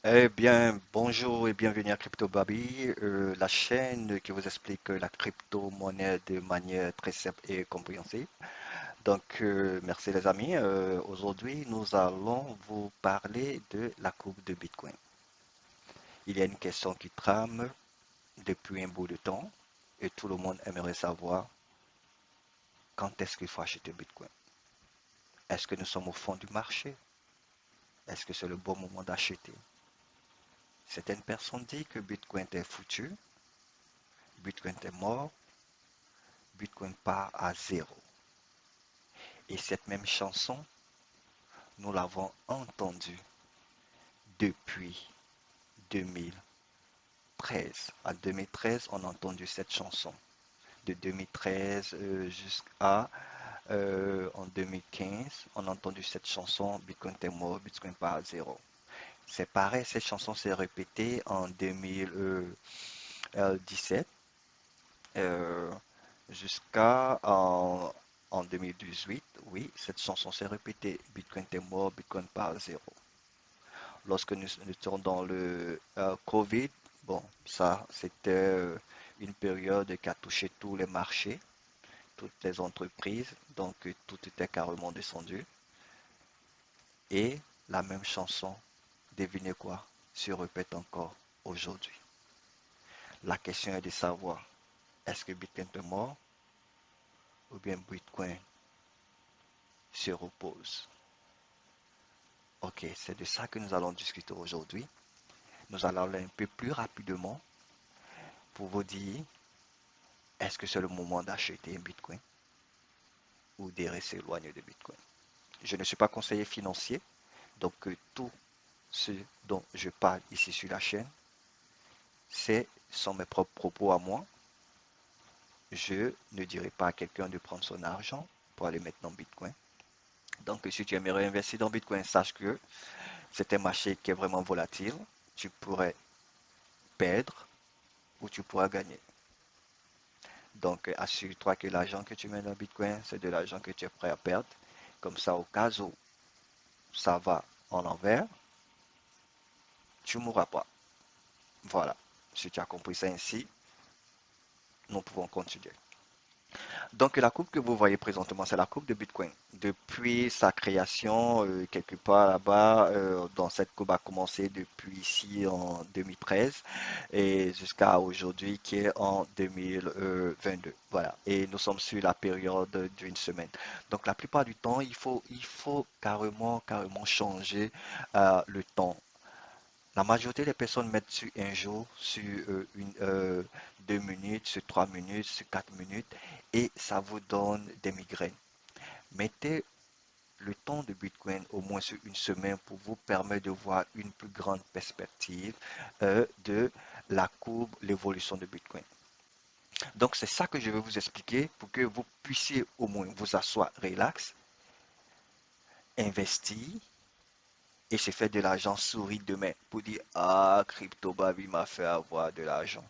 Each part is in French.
Eh bien, bonjour et bienvenue à Crypto Baby, la chaîne qui vous explique la crypto-monnaie de manière très simple et compréhensible. Merci les amis. Aujourd'hui, nous allons vous parler de la courbe de Bitcoin. Il y a une question qui trame depuis un bout de temps et tout le monde aimerait savoir quand est-ce qu'il faut acheter Bitcoin. Est-ce que nous sommes au fond du marché? Est-ce que c'est le bon moment d'acheter? Certaines personnes disent que Bitcoin est foutu, Bitcoin est mort, Bitcoin part à zéro. Et cette même chanson, nous l'avons entendue depuis 2013. En 2013, on a entendu cette chanson. De 2013 jusqu'à en 2015, on a entendu cette chanson Bitcoin est mort, Bitcoin part à zéro. C'est pareil, cette chanson s'est répétée en 2017 euh, jusqu'à en 2018. Oui, cette chanson s'est répétée. Bitcoin est mort, Bitcoin part à zéro. Lorsque nous étions dans le Covid, bon, ça, c'était une période qui a touché tous les marchés, toutes les entreprises, donc tout était carrément descendu. Et la même chanson, devinez quoi, se répète encore aujourd'hui. La question est de savoir, est-ce que Bitcoin est mort ou bien Bitcoin se repose? Ok, c'est de ça que nous allons discuter aujourd'hui. Nous allons aller un peu plus rapidement pour vous dire, est-ce que c'est le moment d'acheter un Bitcoin ou de rester éloigné de Bitcoin? Je ne suis pas conseiller financier, donc tout ce dont je parle ici sur la chaîne, c'est sont mes propres propos à moi. Je ne dirai pas à quelqu'un de prendre son argent pour aller mettre dans Bitcoin. Donc, si tu aimerais investir dans Bitcoin, sache que c'est un marché qui est vraiment volatile. Tu pourrais perdre ou tu pourras gagner. Donc, assure-toi que l'argent que tu mets dans Bitcoin, c'est de l'argent que tu es prêt à perdre. Comme ça, au cas où ça va en envers, tu ne mourras pas. Voilà. Si tu as compris ça ainsi, nous pouvons continuer. Donc la coupe que vous voyez présentement, c'est la coupe de Bitcoin. Depuis sa création, quelque part là-bas, dans cette coupe a commencé depuis ici en 2013 et jusqu'à aujourd'hui qui est en 2022. Voilà. Et nous sommes sur la période d'une semaine. Donc la plupart du temps, il faut carrément changer le temps. La majorité des personnes mettent sur un jour, sur 2 minutes, sur 3 minutes, sur 4 minutes, et ça vous donne des migraines. Mettez le temps de Bitcoin au moins sur une semaine pour vous permettre de voir une plus grande perspective de la courbe, l'évolution de Bitcoin. Donc c'est ça que je vais vous expliquer pour que vous puissiez au moins vous asseoir relax, investir et se faire de l'argent souris demain pour dire ah CryptoBaby m'a fait avoir de l'argent.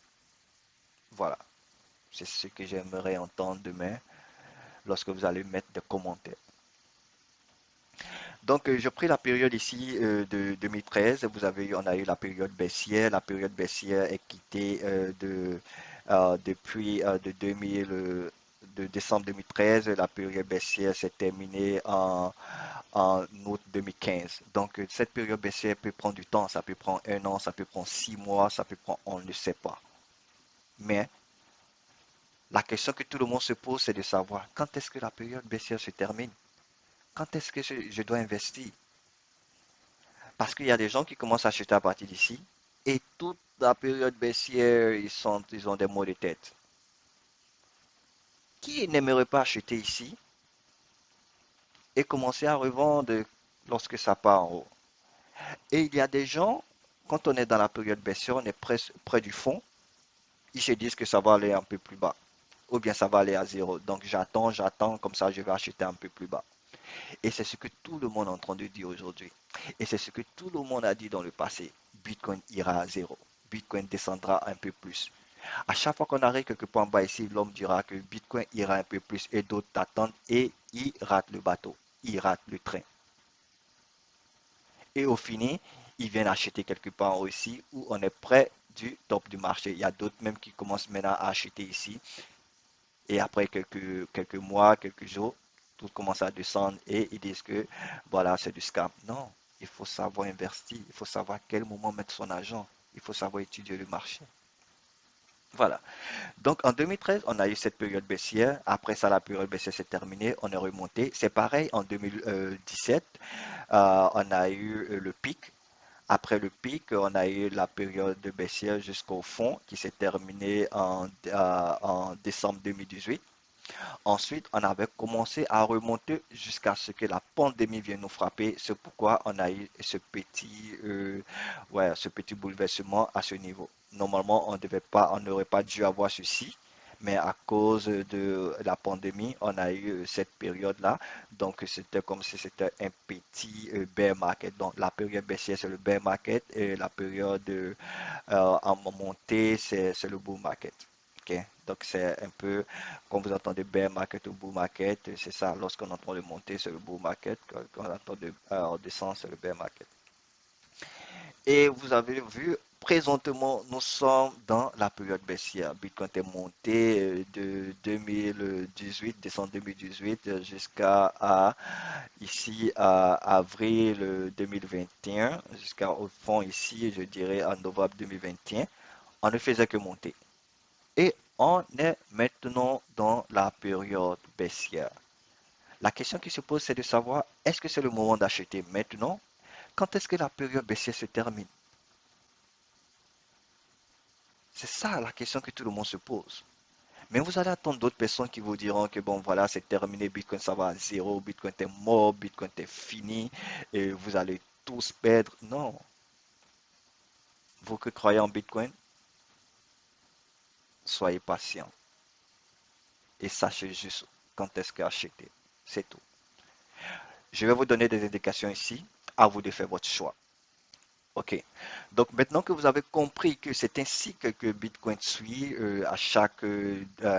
Voilà, c'est ce que j'aimerais entendre demain lorsque vous allez mettre des commentaires. Donc, je pris la période ici de 2013. On a eu la période baissière. La période baissière est quittée depuis de 2000, de décembre 2013. La période baissière s'est terminée en août 2015. Donc, cette période baissière peut prendre du temps. Ça peut prendre un an, ça peut prendre 6 mois, ça peut prendre, on ne sait pas. Mais la question que tout le monde se pose, c'est de savoir quand est-ce que la période baissière se termine? Quand est-ce que je dois investir? Parce qu'il y a des gens qui commencent à acheter à partir d'ici et toute la période baissière, ils ont des maux de tête. Qui n'aimerait pas acheter ici et commencer à revendre lorsque ça part en haut? Et il y a des gens, quand on est dans la période baissière, on est près du fond, ils se disent que ça va aller un peu plus bas ou bien ça va aller à zéro. Donc j'attends, comme ça je vais acheter un peu plus bas. Et c'est ce que tout le monde est en train de dire aujourd'hui. Et c'est ce que tout le monde a dit dans le passé. Bitcoin ira à zéro. Bitcoin descendra un peu plus. À chaque fois qu'on arrive quelque part en bas ici, l'homme dira que Bitcoin ira un peu plus et d'autres attendent et ils ratent le bateau. Ils ratent le train. Et au fini, ils viennent acheter quelque part aussi où on est près du top du marché. Il y a d'autres même qui commencent maintenant à acheter ici et après quelques mois, quelques jours, tout commence à descendre et ils disent que voilà, c'est du scam. Non, il faut savoir investir, il faut savoir à quel moment mettre son argent, il faut savoir étudier le marché. Voilà. Donc en 2013, on a eu cette période baissière. Après ça, la période baissière s'est terminée, on est remonté. C'est pareil en 2017, on a eu le pic. Après le pic, on a eu la période baissière jusqu'au fond qui s'est terminée en décembre 2018. Ensuite, on avait commencé à remonter jusqu'à ce que la pandémie vienne nous frapper. C'est pourquoi on a eu ouais, ce petit bouleversement à ce niveau. Normalement, on n'aurait pas dû avoir ceci, mais à cause de la pandémie, on a eu cette période-là. Donc, c'était comme si c'était un petit bear market. Donc, la période baissière, c'est le bear market et la période en montée, c'est le bull market. Ok. Donc, c'est un peu, quand vous entendez bear market ou bull market, c'est ça. Lorsqu'on entend le monter, c'est le bull market. Quand on entend descendre, c'est le bear market. Et vous avez vu, présentement, nous sommes dans la période baissière. Bitcoin est monté de 2018, décembre 2018, jusqu'à ici à avril 2021, jusqu'au fond ici, je dirais en novembre 2021. On ne faisait que monter. Et on est maintenant dans la période baissière. La question qui se pose, c'est de savoir, est-ce que c'est le moment d'acheter maintenant? Quand est-ce que la période baissière se termine? C'est ça la question que tout le monde se pose. Mais vous allez attendre d'autres personnes qui vous diront que bon, voilà, c'est terminé, Bitcoin, ça va à zéro, Bitcoin est mort, Bitcoin est fini, et vous allez tous perdre. Non, vous que croyez en Bitcoin, soyez patient et sachez juste quand est-ce qu'acheter. C'est tout. Je vais vous donner des indications ici, à vous de faire votre choix. OK. Donc maintenant que vous avez compris que c'est ainsi que Bitcoin suit à chaque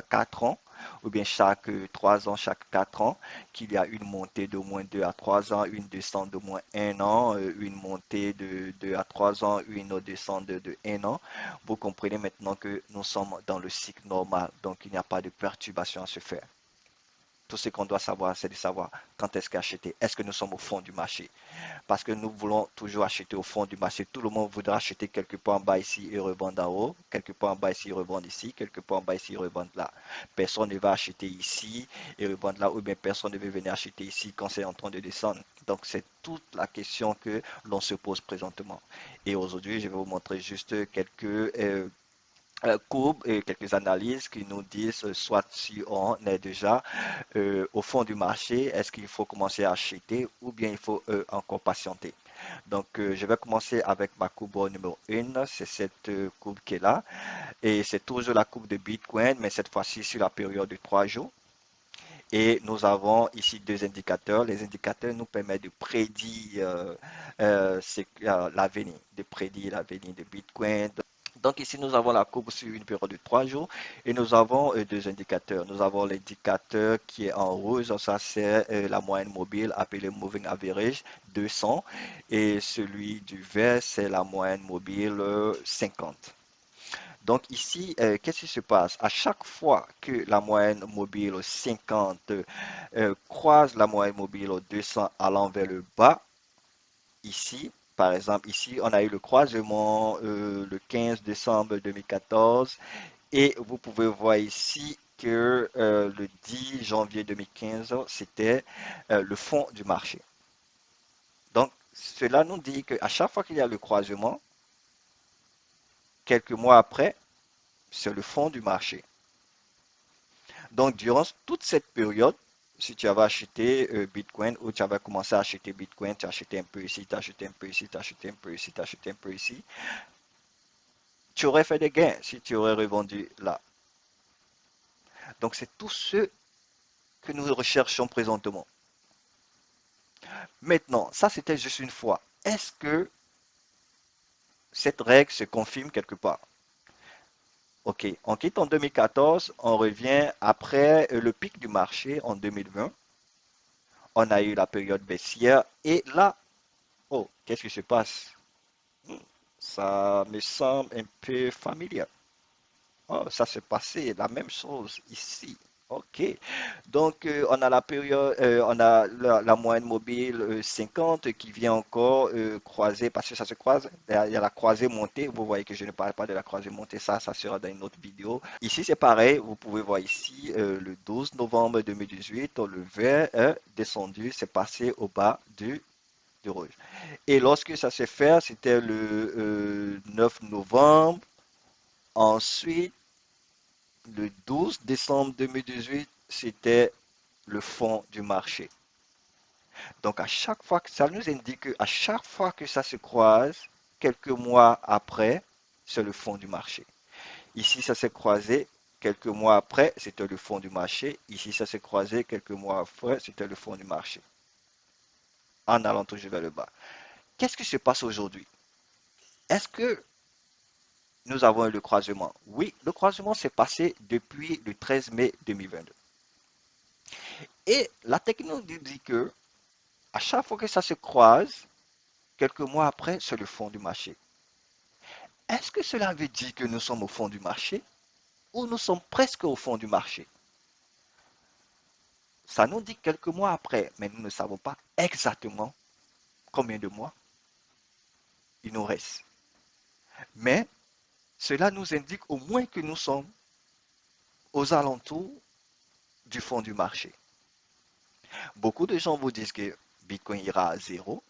4 ans, ou bien chaque 3 ans, chaque 4 ans, qu'il y a une montée d'au moins 2 à 3 ans, une descente d'au moins 1 an, une montée de 2 à 3 ans, une descente de 1 an, vous comprenez maintenant que nous sommes dans le cycle normal, donc il n'y a pas de perturbation à se faire. Tout ce qu'on doit savoir, c'est de savoir quand est-ce qu'acheter. Est-ce que nous sommes au fond du marché? Parce que nous voulons toujours acheter au fond du marché. Tout le monde voudra acheter quelque part en bas ici et revendre en haut, quelque part en bas ici et revendre ici, quelque part en bas ici et revendre là. Personne ne va acheter ici et revendre là, ou bien personne ne veut venir acheter ici quand c'est en train de descendre. Donc c'est toute la question que l'on se pose présentement. Et aujourd'hui, je vais vous montrer juste quelques courbes et quelques analyses qui nous disent soit si on est déjà au fond du marché, est-ce qu'il faut commencer à acheter ou bien il faut encore patienter. Donc, je vais commencer avec ma courbe numéro 1, c'est cette courbe qui est là. Et c'est toujours la courbe de Bitcoin, mais cette fois-ci sur la période de 3 jours. Et nous avons ici deux indicateurs. Les indicateurs nous permettent de prédire l'avenir, de prédire l'avenir de Bitcoin. Donc ici, nous avons la courbe sur une période de 3 jours et nous avons deux indicateurs. Nous avons l'indicateur qui est en rouge, ça c'est la moyenne mobile appelée Moving Average 200 et celui du vert c'est la moyenne mobile 50. Donc ici, qu'est-ce qui se passe? À chaque fois que la moyenne mobile 50 croise la moyenne mobile 200 allant vers le bas, ici, par exemple, ici, on a eu le croisement le 15 décembre 2014 et vous pouvez voir ici que le 10 janvier 2015, c'était le fond du marché. Donc, cela nous dit qu'à chaque fois qu'il y a le croisement, quelques mois après, c'est le fond du marché. Donc, durant toute cette période, si tu avais acheté Bitcoin ou tu avais commencé à acheter Bitcoin, tu as acheté un peu ici, tu as acheté un peu ici, tu as acheté un peu ici, tu as acheté un peu ici, tu aurais fait des gains si tu aurais revendu là. Donc, c'est tout ce que nous recherchons présentement. Maintenant, ça c'était juste une fois. Est-ce que cette règle se confirme quelque part? Ok, on quitte en 2014, on revient après le pic du marché en 2020. On a eu la période baissière et là, oh, qu'est-ce qui se passe? Hmm, ça me semble un peu familier. Oh, ça s'est passé la même chose ici. Ok. Donc, on a la période, on a la moyenne mobile 50 qui vient encore croiser, parce que ça se croise. Il y a la croisée montée. Vous voyez que je ne parle pas de la croisée montée. Ça sera dans une autre vidéo. Ici, c'est pareil. Vous pouvez voir ici, le 12 novembre 2018, le vert est descendu. C'est passé au bas du rouge. Et lorsque ça s'est fait, c'était le 9 novembre. Ensuite, le 12 décembre 2018, c'était le fond du marché. Donc, à chaque fois que ça nous indique qu'à chaque fois que ça se croise, quelques mois après, c'est le fond du marché. Ici, ça s'est croisé quelques mois après, c'était le fond du marché. Ici, ça s'est croisé quelques mois après, c'était le fond du marché. En allant toujours vers le bas. Qu'est-ce qui se passe aujourd'hui? Est-ce que nous avons eu le croisement? Oui, le croisement s'est passé depuis le 13 mai 2022. Et la technique nous dit que à chaque fois que ça se croise, quelques mois après, c'est le fond du marché. Est-ce que cela veut dire que nous sommes au fond du marché ou nous sommes presque au fond du marché? Ça nous dit quelques mois après, mais nous ne savons pas exactement combien de mois il nous reste. Mais cela nous indique au moins que nous sommes aux alentours du fond du marché. Beaucoup de gens vous disent que Bitcoin ira à zéro,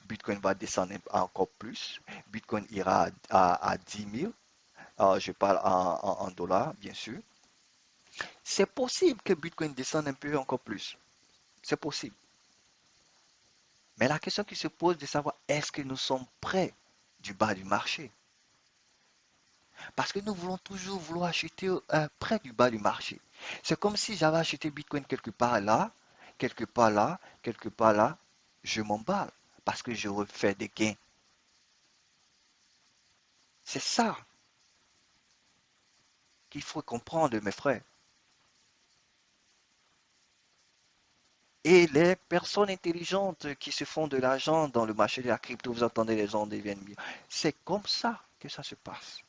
Bitcoin va descendre encore plus, Bitcoin ira à 10 000. Je parle en dollars, bien sûr. C'est possible que Bitcoin descende un peu encore plus. C'est possible. Mais la question qui se pose de savoir est-ce que nous sommes près du bas du marché? Parce que nous voulons toujours vouloir acheter près du bas du marché. C'est comme si j'avais acheté Bitcoin quelque part là, quelque part là, quelque part là. Je m'emballe parce que je refais des gains. C'est ça qu'il faut comprendre, mes frères. Et les personnes intelligentes qui se font de l'argent dans le marché de la crypto, vous entendez les gens deviennent millions. C'est comme ça que ça se passe.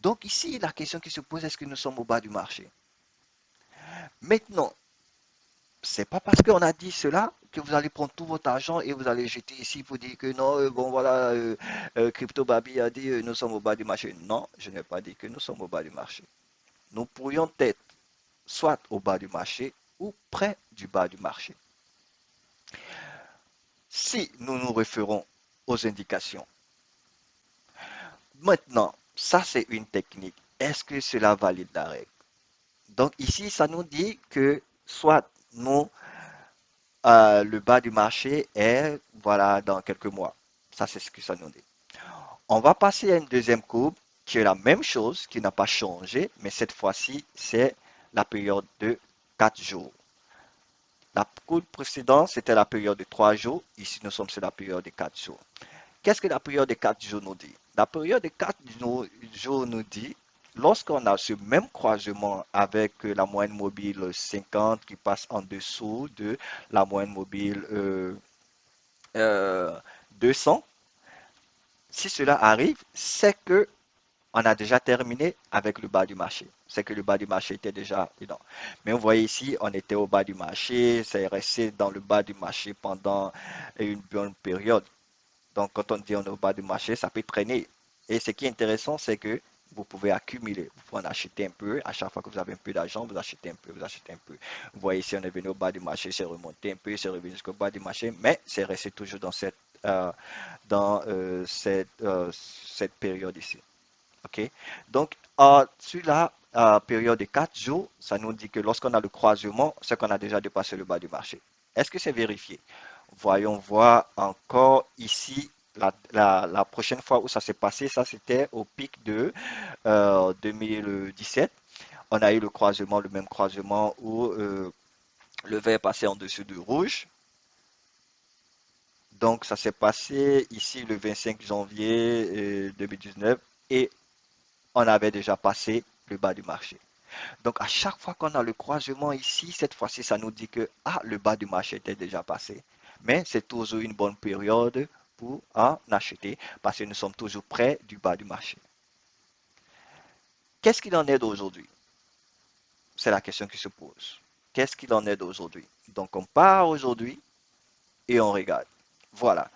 Donc ici, la question qui se pose, est-ce que nous sommes au bas du marché? Maintenant, c'est pas parce qu'on a dit cela que vous allez prendre tout votre argent et vous allez jeter ici pour dire que non, bon voilà, Crypto Baby a dit nous sommes au bas du marché. Non, je n'ai pas dit que nous sommes au bas du marché. Nous pourrions être soit au bas du marché ou près du bas du marché. Si nous nous référons aux indications. Maintenant, ça c'est une technique. Est-ce que cela valide la règle? Donc ici, ça nous dit que soit nous le bas du marché est, voilà, dans quelques mois. Ça, c'est ce que ça nous dit. On va passer à une deuxième courbe qui est la même chose, qui n'a pas changé, mais cette fois-ci, c'est la période de 4 jours. La courbe précédente, c'était la période de 3 jours. Ici, nous sommes sur la période de 4 jours. Qu'est-ce que la période de 4 jours nous dit? La période de 4 jours nous dit, lorsqu'on a ce même croisement avec la moyenne mobile 50 qui passe en dessous de la moyenne mobile euh, 200, si cela arrive, c'est que on a déjà terminé avec le bas du marché. C'est que le bas du marché était déjà dedans. Mais vous voyez ici, on était au bas du marché, c'est resté dans le bas du marché pendant une bonne période. Donc, quand on dit on est au bas du marché, ça peut traîner. Et ce qui est intéressant, c'est que vous pouvez accumuler. Vous pouvez en acheter un peu. À chaque fois que vous avez un peu d'argent, vous achetez un peu, vous achetez un peu. Vous voyez ici, on est venu au bas du marché, c'est remonté un peu, c'est revenu jusqu'au bas du marché, mais c'est resté toujours dans cette période ici. OK? Donc, sur la période de 4 jours, ça nous dit que lorsqu'on a le croisement, c'est qu'on a déjà dépassé le bas du marché. Est-ce que c'est vérifié? Voyons voir encore ici. La prochaine fois où ça s'est passé, ça c'était au pic de 2017. On a eu le croisement, le même croisement où le vert passait en dessous du rouge. Donc ça s'est passé ici le 25 janvier 2019 et on avait déjà passé le bas du marché. Donc à chaque fois qu'on a le croisement ici, cette fois-ci, ça nous dit que le bas du marché était déjà passé. Mais c'est toujours une bonne période pour en acheter parce que nous sommes toujours près du bas du marché. Qu'est-ce qu'il en est d'aujourd'hui? C'est la question qui se pose. Qu'est-ce qu'il en est d'aujourd'hui? Donc on part aujourd'hui et on regarde. Voilà.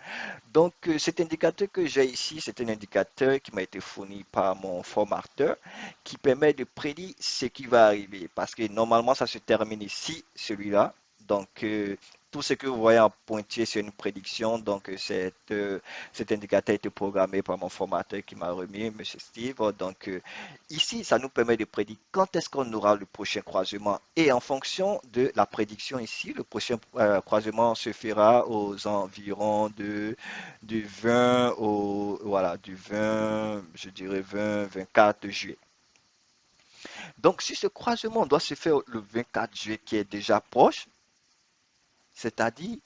Donc cet indicateur que j'ai ici, c'est un indicateur qui m'a été fourni par mon formateur qui permet de prédire ce qui va arriver. Parce que normalement, ça se termine ici, celui-là. Donc tout ce que vous voyez en pointillé, c'est une prédiction. Donc cet indicateur a été programmé par mon formateur qui m'a remis, Monsieur Steve. Donc ici, ça nous permet de prédire quand est-ce qu'on aura le prochain croisement. Et en fonction de la prédiction ici, le prochain croisement se fera aux environs du 20 au, voilà, du 20, je dirais 20, 24 juillet. Donc, si ce croisement doit se faire le 24 juillet qui est déjà proche, c'est-à-dire,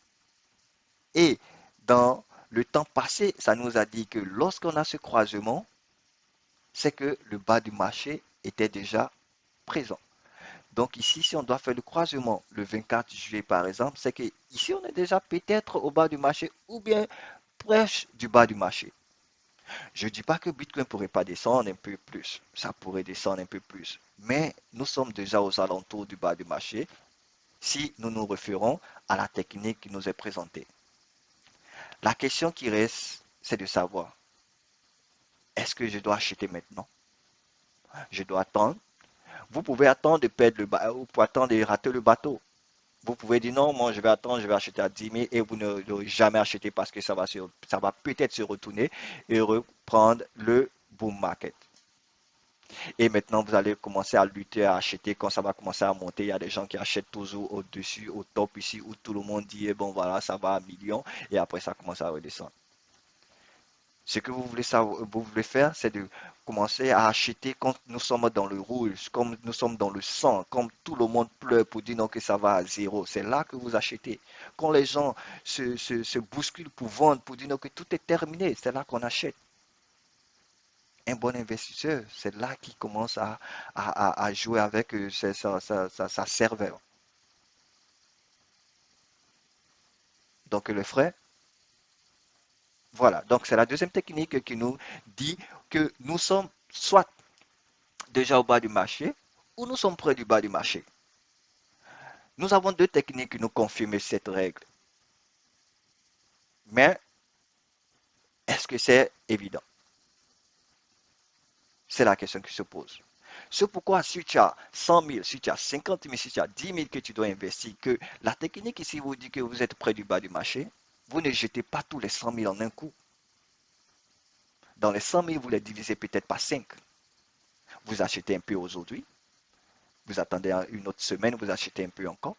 et dans le temps passé, ça nous a dit que lorsqu'on a ce croisement, c'est que le bas du marché était déjà présent. Donc ici, si on doit faire le croisement le 24 juillet par exemple, c'est que ici on est déjà peut-être au bas du marché ou bien proche du bas du marché. Je ne dis pas que Bitcoin ne pourrait pas descendre un peu plus, ça pourrait descendre un peu plus, mais nous sommes déjà aux alentours du bas du marché si nous nous référons à la technique qui nous est présentée. La question qui reste, c'est de savoir, est-ce que je dois acheter maintenant? Je dois attendre. Vous pouvez attendre de perdre le bateau, vous pouvez attendre de rater le bateau. Vous pouvez dire non, moi je vais attendre, je vais acheter à 10 000 et vous ne l'aurez jamais acheté parce que ça va peut-être se retourner et reprendre le boom market. Et maintenant, vous allez commencer à lutter, à acheter quand ça va commencer à monter. Il y a des gens qui achètent toujours au-dessus, au top ici, où tout le monde dit, eh bon voilà, ça va à millions et après ça commence à redescendre. Ce que vous voulez savoir, vous voulez faire, c'est de commencer à acheter quand nous sommes dans le rouge, comme nous sommes dans le sang, comme tout le monde pleure pour dire non que ça va à zéro. C'est là que vous achetez. Quand les gens se bousculent pour vendre, pour dire non que tout est terminé, c'est là qu'on achète. Un bon investisseur, c'est là qu'il commence à jouer avec sa serveur. Donc le frais, voilà. Donc c'est la deuxième technique qui nous dit que nous sommes soit déjà au bas du marché ou nous sommes près du bas du marché. Nous avons deux techniques qui nous confirment cette règle. Mais est-ce que c'est évident? C'est la question qui se pose. C'est pourquoi si tu as 100 000, si tu as 50 000, si tu as 10 000 que tu dois investir, que la technique ici vous dit que vous êtes près du bas du marché, vous ne jetez pas tous les 100 000 en un coup. Dans les 100 000, vous les divisez peut-être par 5. Vous achetez un peu aujourd'hui, vous attendez une autre semaine, vous achetez un peu encore.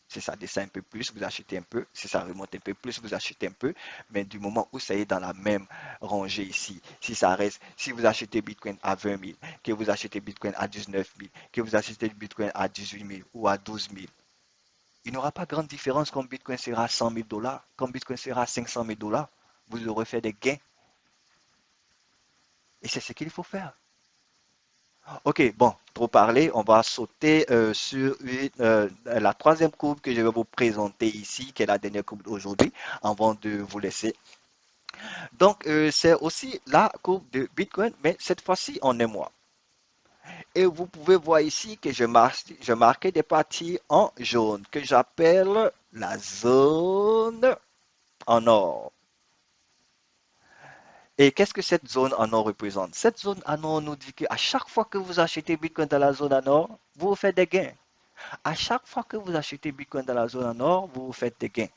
Si ça descend un peu plus, vous achetez un peu. Si ça remonte un peu plus, vous achetez un peu. Mais du moment où ça est dans la même rangée ici, si ça reste, si vous achetez Bitcoin à 20 000, que vous achetez Bitcoin à 19 000, que vous achetez Bitcoin à 18 000 ou à 12 000, il n'y aura pas grande différence quand Bitcoin sera à 100 000 dollars, quand Bitcoin sera à 500 000 dollars. Vous aurez fait des gains. Et c'est ce qu'il faut faire. Ok, bon, trop parlé, on va sauter sur la troisième courbe que je vais vous présenter ici, qui est la dernière courbe d'aujourd'hui, avant de vous laisser. Donc, c'est aussi la courbe de Bitcoin, mais cette fois-ci en un mois. Et vous pouvez voir ici que je marqué des parties en jaune, que j'appelle la zone en or. Et qu'est-ce que cette zone en or représente? Cette zone en or nous dit qu'à chaque fois que vous achetez Bitcoin dans la zone en or, vous faites des gains. À chaque fois que vous achetez Bitcoin dans la zone en or, vous faites des gains.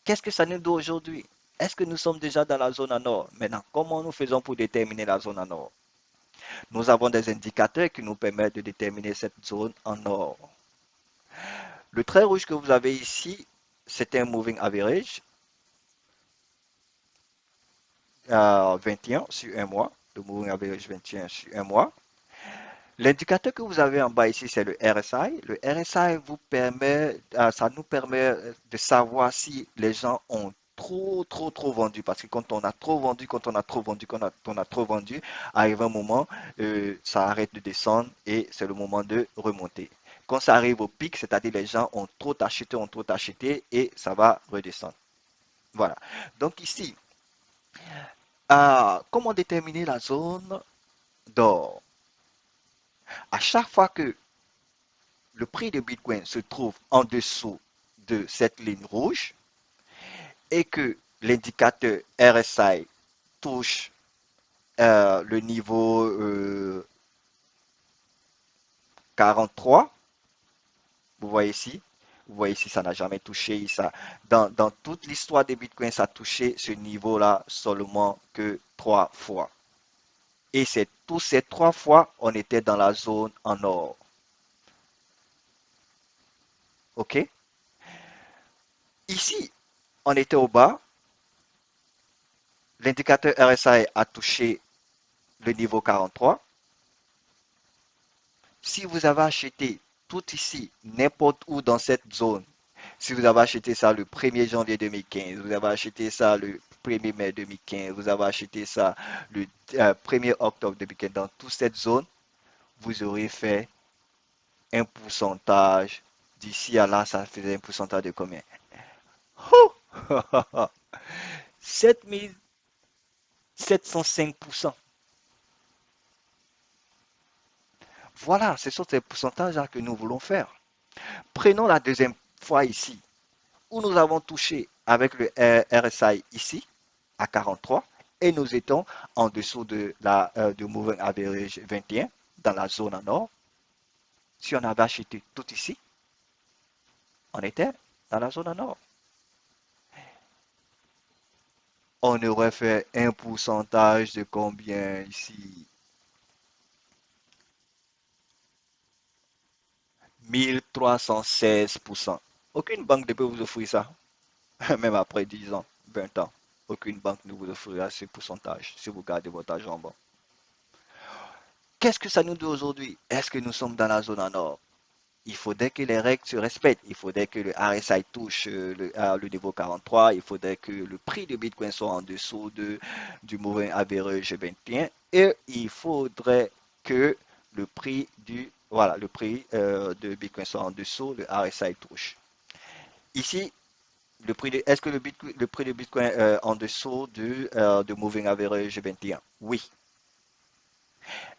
Qu'est-ce que ça nous dit aujourd'hui? Est-ce que nous sommes déjà dans la zone en or? Maintenant, comment nous faisons pour déterminer la zone en or? Nous avons des indicateurs qui nous permettent de déterminer cette zone en or. Le trait rouge que vous avez ici, c'est un moving average à 21 sur un mois. Le moving average 21 sur un mois. L'indicateur que vous avez en bas ici, c'est le RSI. Le RSI vous permet, ça nous permet de savoir si les gens ont trop vendu. Parce que quand on a trop vendu, quand on a trop vendu, quand on a trop vendu, arrive un moment, ça arrête de descendre et c'est le moment de remonter. Quand ça arrive au pic, c'est-à-dire les gens ont trop acheté et ça va redescendre. Voilà. Donc ici, comment déterminer la zone d'or? À chaque fois que le prix de Bitcoin se trouve en dessous de cette ligne rouge et que l'indicateur RSI touche le niveau 43, vous voyez ici, ça n'a jamais touché ça. Dans toute l'histoire des Bitcoins, ça a touché ce niveau-là seulement que 3 fois. Et c'est tous ces 3 fois, on était dans la zone en or. OK? Ici, on était au bas. L'indicateur RSI a touché le niveau 43. Si vous avez acheté tout ici, n'importe où dans cette zone, si vous avez acheté ça le 1er janvier 2015, vous avez acheté ça le 1er mai 2015, vous avez acheté ça le 1er octobre 2015, dans toute cette zone, vous aurez fait un pourcentage. D'ici à là, ça faisait un pourcentage de combien? Oh! 7705%. Voilà, ce sont ces pourcentages-là que nous voulons faire. Prenons la deuxième fois ici, où nous avons touché avec le RSI ici, à 43, et nous étions en dessous de Moving Average 21, dans la zone en or. Si on avait acheté tout ici, on était dans la zone en or. On aurait fait un pourcentage de combien ici? 1316%. Aucune banque ne peut vous offrir ça, même après 10 ans, 20 ans. Aucune banque ne vous offrira ce pourcentage si vous gardez votre argent en banque. Qu'est-ce que ça nous dit aujourd'hui? Est-ce que nous sommes dans la zone en or? Il faudrait que les règles se respectent. Il faudrait que le RSI touche le niveau 43. Il faudrait que le prix de Bitcoin soit en dessous du Moving Average 21. Et il faudrait que le prix de Bitcoin soit en dessous, le RSI touche. Ici, est-ce que le prix de Bitcoin est en dessous de Moving Average 21? Oui.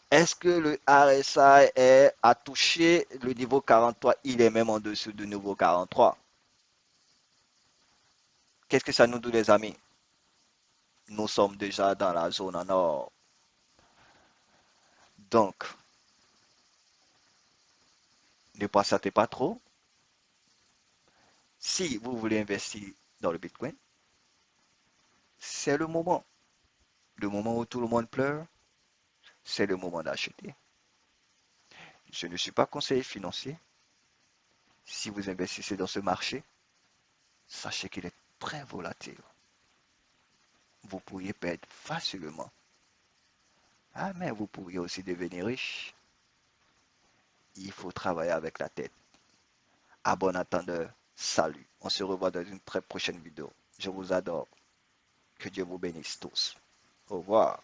Est-ce que le RSI a touché le niveau 43? Il est même en dessous du niveau 43. Qu'est-ce que ça nous dit, les amis? Nous sommes déjà dans la zone en or. Donc, ne passez pas trop. Si vous voulez investir dans le Bitcoin, c'est le moment. Le moment où tout le monde pleure, c'est le moment d'acheter. Je ne suis pas conseiller financier. Si vous investissez dans ce marché, sachez qu'il est très volatile. Vous pourriez perdre facilement. Ah, mais vous pourriez aussi devenir riche. Il faut travailler avec la tête. À bon entendeur, salut. On se revoit dans une très prochaine vidéo. Je vous adore. Que Dieu vous bénisse tous. Au revoir.